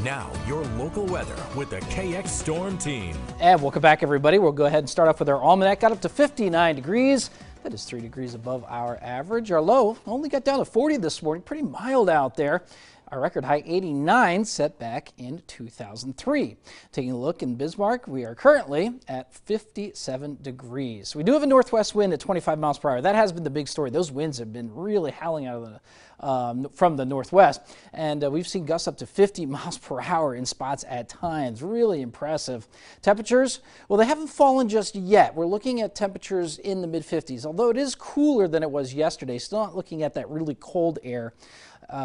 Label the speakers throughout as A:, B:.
A: Now, your local weather with the KX Storm Team.
B: And welcome back, everybody. We'll go ahead and start off with our almanac. Got up to 59 degrees. That is 3 degrees above our average. Our low only got down to 40 this morning. Pretty mild out there. Our record high 89 set back in 2003. Taking a look in Bismarck, we are currently at 57 degrees. We do have a northwest wind at 25 miles per hour. That has been the big story. Those winds have been really howling out of the from the northwest, and we've seen gusts up to 50 miles per hour in spots at times. Really impressive. Temperatures, well, they haven't fallen just yet. We're looking at temperatures in the mid 50s, although it is cooler than it was yesterday. Still not looking at that really cold air.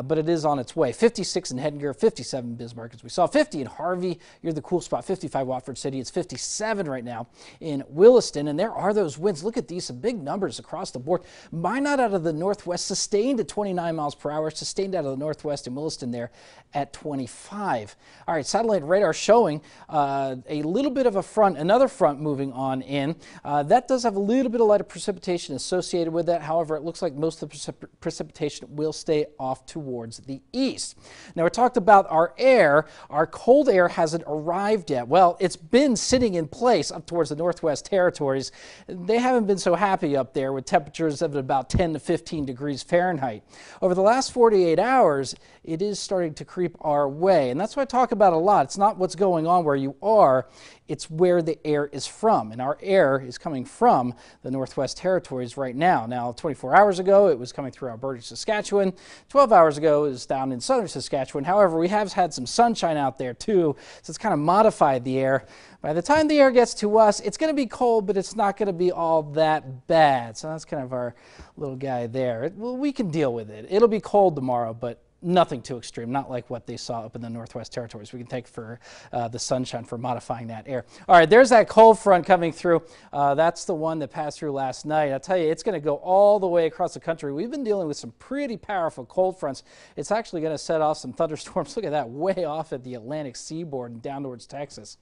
B: But it is on its way. 56 in Hettinger, 57 in Bismarck, as we saw. 50 in Harvey. You're the cool spot. 55 Watford City. It's 57 right now in Williston. And there are those winds. Look at these, some big numbers across the board. Minot out of the northwest, sustained at 29 miles per hour. Sustained out of the northwest in Williston there at 25. All right, satellite radar showing a little bit of a front, another front moving on in. That does have a little bit of light precipitation associated with that. However, it looks like most of the precipitation will stay off towards the east. Now, we talked about our air. Our cold air hasn't arrived yet. Well, it's been sitting in place up towards the Northwest Territories. They haven't been so happy up there with temperatures of about 10 to 15 degrees Fahrenheit. Over the last 48 hours, it is starting to creep our way. And that's what I talk about a lot. It's not what's going on where you are. It's where the air is from. And our air is coming from the Northwest Territories right now. Now, 24 hours ago, it was coming through Alberta, Saskatchewan. 12 hours ago, it was down in southern Saskatchewan. However, we have had some sunshine out there too, so it's kind of modified the air. By the time the air gets to us, it's going to be cold, but it's not going to be all that bad. So that's kind of our little guy there. Well, we can deal with it. It'll be cold tomorrow, but nothing too extreme, not like what they saw up in the Northwest Territories. We can thank for the sunshine for modifying that air. All right, there's that cold front coming through. That's the one that passed through last night. I'll tell you, it's going to go all the way across the country. We've been dealing with some pretty powerful cold fronts. It's actually going to set off some thunderstorms. Look at that, way off at the Atlantic seaboard and down towards Texas.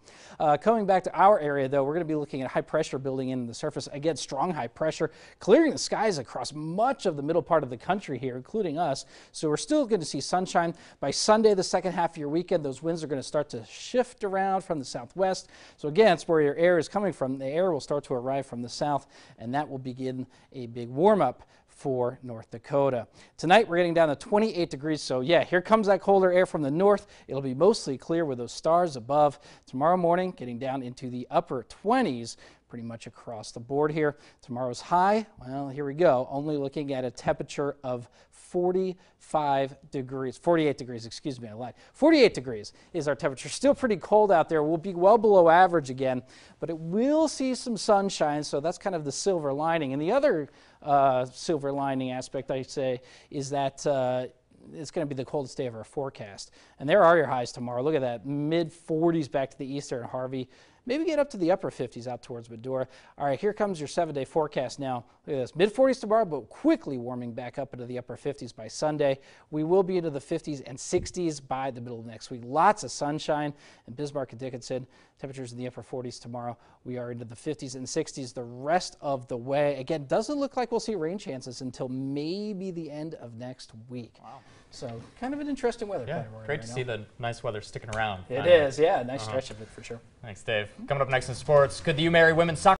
B: Coming back to our area, though, we're going to be looking at high pressure building in the surface. Again, strong high pressure, clearing the skies across much of the middle part of the country here, including us. So we're still going to see sunshine. By Sunday, the second half of your weekend, those winds are going to start to shift around from the southwest. So again, it's where your air is coming from. The air will start to arrive from the south, and that will begin a big warm-up for North Dakota. Tonight, we're getting down to 28 degrees. So yeah, here comes that colder air from the north. It'll be mostly clear with those stars above. Tomorrow morning, getting down into the upper 20s. Pretty much across the board here. Tomorrow's high, well, here we go. Only looking at a temperature of 48 degrees, excuse me, I lied. 48 degrees is our temperature. Still pretty cold out there. We'll be well below average again, but it will see some sunshine, so that's kind of the silver lining. And the other silver lining aspect, I say, is that it's going to be the coldest day of our forecast. And there are your highs tomorrow. Look at that, mid 40s back to the east there in Harvey. Maybe get up to the upper 50s out towards Medora. All right, here comes your 7-day forecast now. Look at this, mid 40s tomorrow, but quickly warming back up into the upper 50s by Sunday. We will be into the 50s and 60s by the middle of next week. Lots of sunshine in Bismarck and Dickinson. Temperatures in the upper 40s tomorrow. We are into the 50s and 60s the rest of the way. Again, doesn't look like we'll see rain chances until maybe the end of next week.
C: Wow.
B: So kind of an interesting weather.
C: Yeah, great to see the nice weather sticking around.
B: It is, yeah, nice stretch of it for sure.
C: Thanks, Dave. Coming up next in sports, could the UMary women's soccer